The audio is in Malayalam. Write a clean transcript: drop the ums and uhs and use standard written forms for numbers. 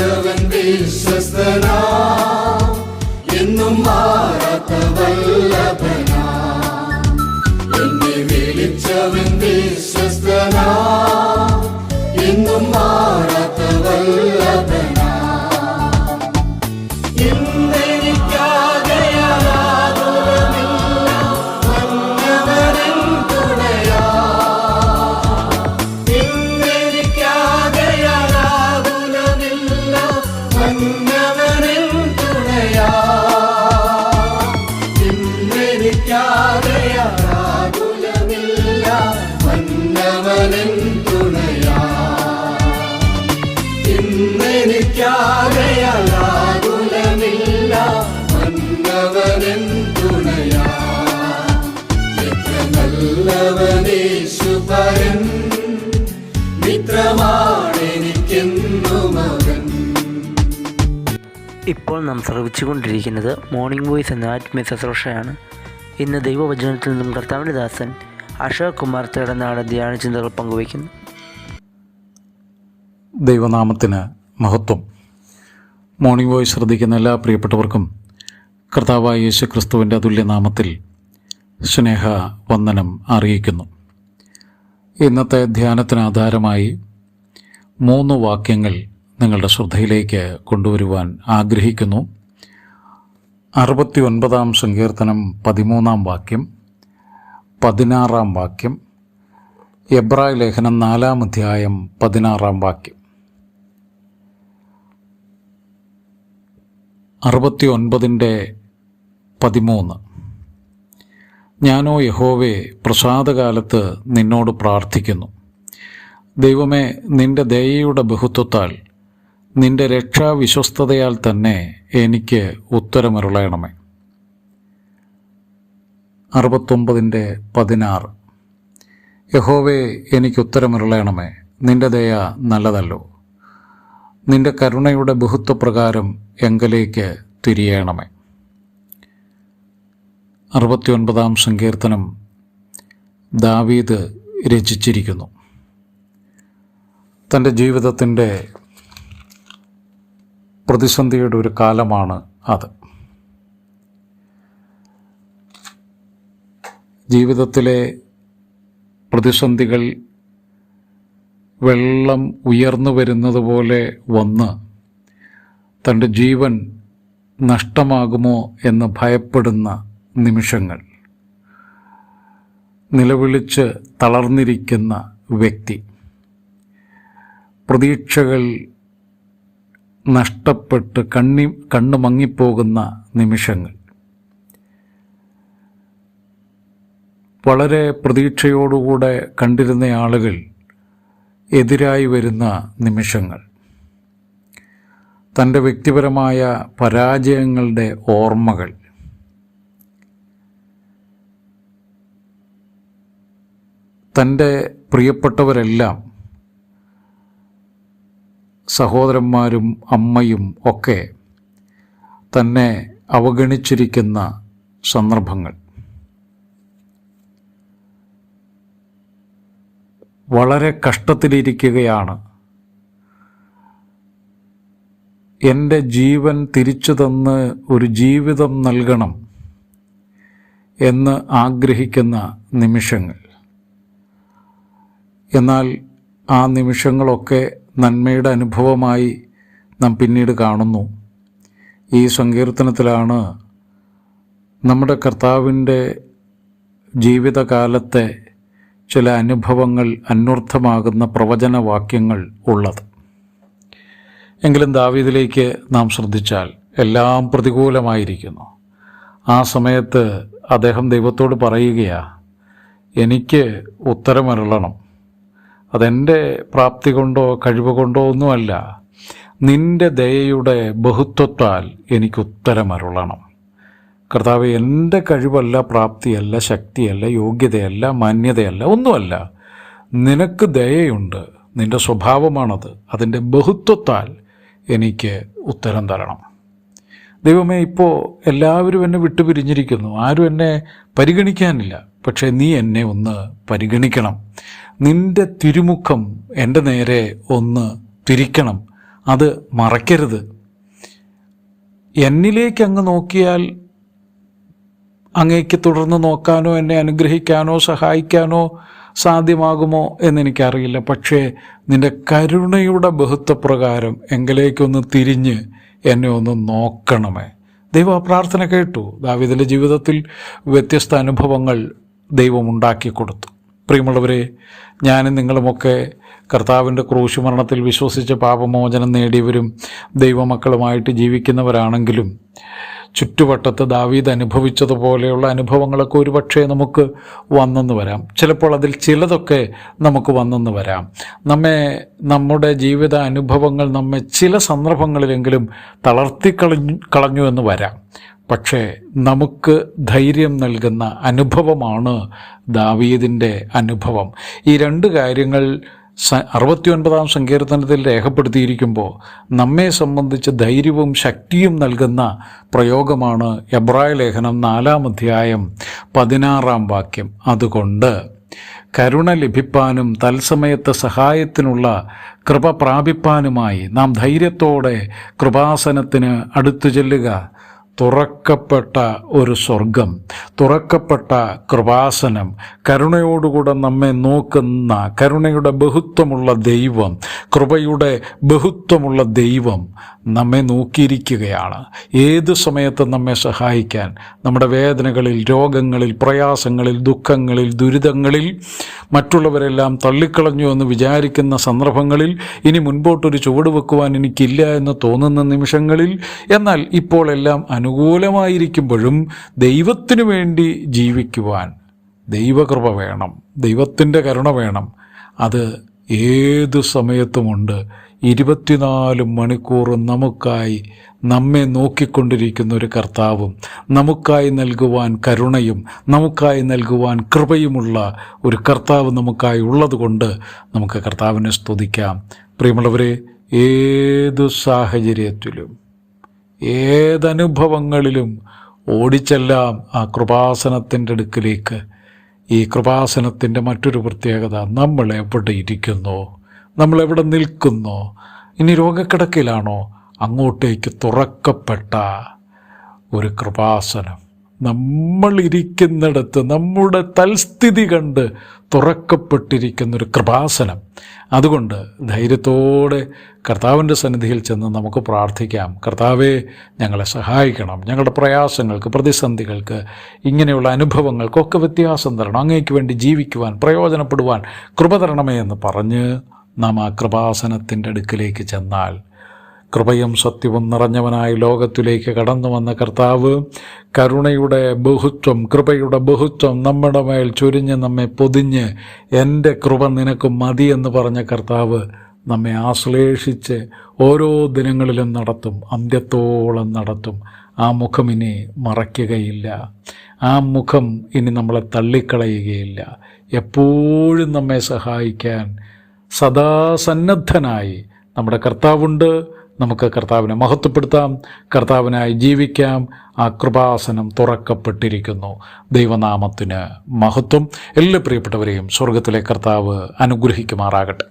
വിളിച്ചവൻ വിശ്വസ്തനാ, എന്നും മാറാത്ത വല്ലഭനാ. എന്നെ വിളിച്ചവൻ വിശ്വസ്തനാ, എന്നും മാറാത്ത വല്ലഭനാ. ഇന്നെനിക്കാകയാതൊന്നുമില്ല, മന്നവനൻ തുണയാ. ഇന്നെനിക്കാകയാതൊന്നുമില്ല, മന്നവനൻ തുണയാ. ഇന്നെനിക്കാകയാതൊന്നുമില്ല, മന്നവനൻ തുണയാ. ഇന്നെനിക്കാകയാതൊന്നുമില്ല, മന്നവനൻ തുണയാ. എത്ര നല്ലവനേശുപരൻ, മിത്രമാണെനിക്കെന്നു മകൻ. ഇപ്പോൾ നാം ശ്രവിച്ചുകൊണ്ടിരിക്കുന്നത് മോർണിംഗ് വോയിസ് എന്ന ആത്മീയ ശുശ്രൂഷയാണ്. ഇന്ന് ദൈവവചനത്തിൽ നിന്നും കർത്താവിൻ്റെ ദാസൻ അശോക് കുമാർ തേടനാട് ധ്യാന ചിന്തകൾ പങ്കുവയ്ക്കുന്നു. ദൈവനാമത്തിന് മഹത്വം. മോർണിംഗ് വോയിസ് ശ്രദ്ധിക്കുന്ന എല്ലാ പ്രിയപ്പെട്ടവർക്കും കർത്താവായ യേശു ക്രിസ്തുവിൻ്റെ അതുല്യനാമത്തിൽ സ്നേഹ വന്ദനം അറിയിക്കുന്നു. ഇന്നത്തെ ധ്യാനത്തിന് ആധാരമായി 3 വാക്യങ്ങൾ നിങ്ങളുടെ ശ്രദ്ധയിലേക്ക് കൊണ്ടുവരുവാൻ ആഗ്രഹിക്കുന്നു. 69-ാം സങ്കീർത്തനം 13-ാം വാക്യം, 16-ാം വാക്യം, എബ്രായ ലേഖനം 4-ാം അധ്യായം 16-ാം വാക്യം. 69-13 ഞാനോ യഹോവേ പ്രസാദകാലത്ത് നിന്നോട് പ്രാർത്ഥിക്കുന്നു. ദൈവമേ, നിന്റെ ദയയുടെ ബഹുത്വത്താൽ നിന്റെ രക്ഷാവിശ്വസ്തതയാൽ തന്നെ എനിക്ക് ഉത്തരമരുളയണമേ. 69-16 യഹോവേ, എനിക്ക് ഉത്തരമരുളയണമേ, നിന്റെ ദയ നല്ലതല്ലോ. നിന്റെ കരുണയുടെ ബഹുത്വപ്രകാരം എങ്കലേക്ക് തിരിയണമേ. 69-ാം സങ്കീർത്തനം ദാവീദ് രചിച്ചിരിക്കുന്നു. തൻ്റെ ജീവിതത്തിൻ്റെ പ്രതിസന്ധിയുടെ ഒരു കാലമാണ് അത്. ജീവിതത്തിലെ പ്രതിസന്ധികൾ വെള്ളം ഉയർന്നു വരുന്നത് പോലെ വന്ന് തൻ്റെ ജീവൻ നഷ്ടമാകുമോ എന്ന് ഭയപ്പെടുന്ന നിമിഷങ്ങൾ, നിലവിളിച്ച് തളർന്നിരിക്കുന്ന വ്യക്തി, പ്രതീക്ഷകൾ നഷ്ടപ്പെട്ട് കണ്ണു മങ്ങിപ്പോകുന്ന നിമിഷങ്ങൾ, വളരെ പ്രതീക്ഷയോടുകൂടെ കണ്ടിരുന്ന ആളുകൾ എതിരായി വരുന്ന നിമിഷങ്ങൾ, തൻ്റെ വ്യക്തിപരമായ പരാജയങ്ങളുടെ ഓർമ്മകൾ, തൻ്റെ പ്രിയപ്പെട്ടവരെല്ലാം, സഹോദരന്മാരും അമ്മയും ഒക്കെ തന്നെ അവഗണിച്ചിരിക്കുന്ന സന്ദർഭങ്ങൾ, വളരെ കഷ്ടത്തിലിരിക്കുകയാണ്. എൻ്റെ ജീവൻ തിരിച്ചു തന്ന് ഒരു ജീവിതം നൽകണം എന്ന് ആഗ്രഹിക്കുന്ന നിമിഷങ്ങൾ. എന്നാൽ ആ നിമിഷങ്ങളൊക്കെ നന്മയുടെ അനുഭവമായി നാം പിന്നീട് കാണുന്നു. ഈ സങ്കീർത്തനത്തിലാണ് നമ്മുടെ കർത്താവിൻ്റെ ജീവിതകാലത്തെ ചില അനുഭവങ്ങൾ അന്വർത്ഥമാകുന്ന പ്രവചനവാക്യങ്ങൾ ഉള്ളത്. എങ്കിലും ദാവീദിലേക്ക് നാം ശ്രദ്ധിച്ചാൽ എല്ലാം പ്രതികൂലമായിരിക്കുന്നു. ആ സമയത്ത് അദ്ദേഹം ദൈവത്തോട് പറയുകയാ, എനിക്ക് ഉത്തരമരുളണം. അതെൻ്റെ പ്രാപ്തി കൊണ്ടോ കഴിവ് കൊണ്ടോ ഒന്നുമല്ല, നിൻ്റെ ദയയുടെ ബഹുത്വത്താൽ എനിക്ക് ഉത്തരമരുളണം. കർത്താവേ, എൻ്റെ കഴിവല്ല, പ്രാപ്തിയല്ല, ശക്തിയല്ല, യോഗ്യതയല്ല, മാന്യതയല്ല, ഒന്നുമല്ല. നിനക്ക് ദയയുണ്ട്, നിൻ്റെ സ്വഭാവമാണത്. അതിൻ്റെ ബഹുത്വത്താൽ എനിക്ക് ഉത്തരം തരണം. ദൈവമേ, ഇപ്പോൾ എല്ലാവരും എന്നെ വിട്ടുപിരിഞ്ഞിരിക്കുന്നു, ആരും എന്നെ പരിഗണിക്കാനില്ല. പക്ഷേ നീ എന്നെ ഒന്ന് പരിഗണിക്കണം. നിൻ്റെ തിരുമുഖം എൻ്റെ നേരെ ഒന്ന് തിരിക്കണം. അത് മറയ്ക്കരുത്. എന്നിലേക്ക് അങ്ങ് നോക്കിയാൽ അങ്ങേക്ക് തുടർന്ന് നോക്കാനോ എന്നെ അനുഗ്രഹിക്കാനോ സഹായിക്കാനോ സാധ്യമാകുമോ എന്നെനിക്കറിയില്ല. പക്ഷേ നിന്റെ കരുണയുടെ ബഹുത്വപ്രകാരം എങ്കിലേക്കൊന്ന് തിരിഞ്ഞ് എന്നെ ഒന്ന് നോക്കണമേ. ദൈവം ആ പ്രാർത്ഥന കേട്ടു. ദാവീദിൻ്റെ ജീവിതത്തിൽ വ്യത്യസ്ത അനുഭവങ്ങൾ ദൈവം ഉണ്ടാക്കി കൊടുത്തു. പ്രിയമുള്ളവരെ, ഞാനും നിങ്ങളുമൊക്കെ കർത്താവിൻ്റെ ക്രൂശ് മരണത്തിൽ വിശ്വസിച്ച് പാപമോചനം നേടിയവരും ദൈവമക്കളുമായിട്ട് ജീവിക്കുന്നവരാണെങ്കിലും ചുറ്റുവട്ടത്ത് ദാവീദ് അനുഭവിച്ചതുപോലെയുള്ള അനുഭവങ്ങളൊക്കെ ഒരുപക്ഷെ നമുക്ക് വന്നെന്ന് വരാം. ചിലപ്പോൾ അതിൽ ചിലതൊക്കെ നമുക്ക് വന്നെന്ന് വരാം. നമ്മുടെ ജീവിത അനുഭവങ്ങൾ നമ്മെ ചില സന്ദർഭങ്ങളിലെങ്കിലും കളഞ്ഞു എന്ന് വരാം. പക്ഷേ നമുക്ക് ധൈര്യം നൽകുന്ന അനുഭവമാണ് ദാവീദിൻ്റെ അനുഭവം. ഈ രണ്ട് കാര്യങ്ങൾ 69-ാം സങ്കീർത്തനത്തിൽ രേഖപ്പെടുത്തിയിരിക്കുമ്പോൾ നമ്മെ സംബന്ധിച്ച് ധൈര്യവും ശക്തിയും നൽകുന്ന പ്രയോഗമാണ് എബ്രായ ലേഖനം 4-ാം അധ്യായം 16-ാം വാക്യം. അതുകൊണ്ട് കരുണ ലഭിപ്പാനും തത്സമയത്ത് സഹായത്തിനുള്ള കൃപ പ്രാപിപ്പാനുമായി നാം ധൈര്യത്തോടെ കൃപാസനത്തിന് അടുത്തു ചെല്ലുക. തുറക്കപ്പെട്ട ഒരു സ്വർഗം, തുറക്കപ്പെട്ട കൃപാസനം, കരുണയോടുകൂടെ നമ്മെ നോക്കുന്ന കരുണയുടെ ബഹുത്വമുള്ള ദൈവം, കൃപയുടെ ബഹുത്വമുള്ള ദൈവം നമ്മെ നോക്കിയിരിക്കുകയാണ്. ഏത് സമയത്തും നമ്മെ സഹായിക്കാൻ, നമ്മുടെ വേദനകളിൽ, രോഗങ്ങളിൽ, പ്രയാസങ്ങളിൽ, ദുഃഖങ്ങളിൽ, ദുരിതങ്ങളിൽ, മറ്റുള്ളവരെല്ലാം തള്ളിക്കളഞ്ഞു എന്ന് വിചാരിക്കുന്ന സന്ദർഭങ്ങളിൽ, ഇനി മുൻപോട്ടൊരു ചുവട് വെക്കുവാൻ എനിക്കില്ല എന്ന് തോന്നുന്ന നിമിഷങ്ങളിൽ, എന്നാൽ ഇപ്പോൾ എല്ലാം അനുകൂലമായിരിക്കുമ്പോഴും ദൈവത്തിനു വേണ്ടി ജീവിക്കുവാൻ ദൈവകൃപ വേണം, ദൈവത്തിൻ്റെ കരുണ വേണം. അത് ഏതു സമയത്തുമുണ്ട്. 24 മണിക്കൂറും നമുക്കായി നമ്മെ നോക്കിക്കൊണ്ടിരിക്കുന്ന ഒരു കർത്താവും നമുക്കായി നൽകുവാൻ കരുണയും നമുക്കായി നൽകുവാൻ കൃപയുമുള്ള ഒരു കർത്താവ് നമുക്കായി ഉള്ളതുകൊണ്ട് നമുക്ക് കർത്താവിനെ സ്തുതിക്കാം. പ്രിയമുള്ളവരെ, ഏതു സാഹചര്യത്തിലും ഏതനുഭവങ്ങളിലും ഓടിച്ചെല്ലാം ആ കൃപാസനത്തിൻ്റെ അടുക്കിലേക്ക്. ഈ കൃപാസനത്തിൻ്റെ മറ്റൊരു പ്രത്യേകത, നമ്മൾ എവിടെ ഇരിക്കുന്നോ, നമ്മളെവിടെ നിൽക്കുന്നോ, ഇനി രോഗക്കിടക്കയിലാണോ, അങ്ങോട്ടേക്ക് തുറക്കപ്പെട്ട ഒരു കൃപാസനം, നമ്മളിരിക്കുന്നിടത്ത് നമ്മുടെ തൽസ്ഥിതി കണ്ട് തുറക്കപ്പെട്ടിരിക്കുന്നൊരു കൃപാസനം. അതുകൊണ്ട് ധൈര്യത്തോടെ കർത്താവിൻ്റെ സന്നിധിയിൽ ചെന്ന് നമുക്ക് പ്രാർത്ഥിക്കാം. കർത്താവേ, ഞങ്ങളെ സഹായിക്കണം, ഞങ്ങളുടെ പ്രയാസങ്ങൾക്ക്, പ്രതിസന്ധികൾക്ക്, ഇങ്ങനെയുള്ള അനുഭവങ്ങൾക്കൊക്കെ വ്യത്യാസം തരണം, അങ്ങേക്ക് വേണ്ടി ജീവിക്കുവാൻ, പ്രയോജനപ്പെടുവാൻ കൃപ തരണമേ എന്ന് പറഞ്ഞ് നാം ആ കൃപാസനത്തിൻ്റെ അടുക്കിലേക്ക് ചെന്നാൽ, കൃപയും സത്യവും നിറഞ്ഞവനായി ലോകത്തിലേക്ക് കടന്നു വന്ന കർത്താവ് കരുണയുടെ ബഹുത്വം, കൃപയുടെ ബഹുത്വം നമ്മുടെ മേൽ ചൊരിഞ്ഞ് നമ്മെ പൊതിഞ്ഞ്, എൻ്റെ കൃപ നിനക്ക് മതി എന്ന് പറഞ്ഞ കർത്താവ് നമ്മെ ആശ്ലേഷിച്ച് ഓരോ ദിനങ്ങളിലും നടത്തും, അന്ത്യത്തോളം നടത്തും. ആ മുഖം ഇനി മറയ്ക്കുകയില്ല, ആ മുഖം ഇനി നമ്മളെ തള്ളിക്കളയുകയില്ല. എപ്പോഴും നമ്മെ സഹായിക്കാൻ സദാ സന്നദ്ധനായി നമ്മുടെ കർത്താവുണ്ട്. നമുക്ക് കർത്താവിനെ മഹത്വപ്പെടുത്താം, കർത്താവിനായി ജീവിക്കാം. ആ കൃപാസനം തുറക്കപ്പെട്ടിരിക്കുന്നു. ദൈവനാമത്തിന് മഹത്വം. എല്ലാ പ്രിയപ്പെട്ടവരെയും സ്വർഗത്തിലെ കർത്താവ് അനുഗ്രഹിക്കുമാറാകട്ടെ.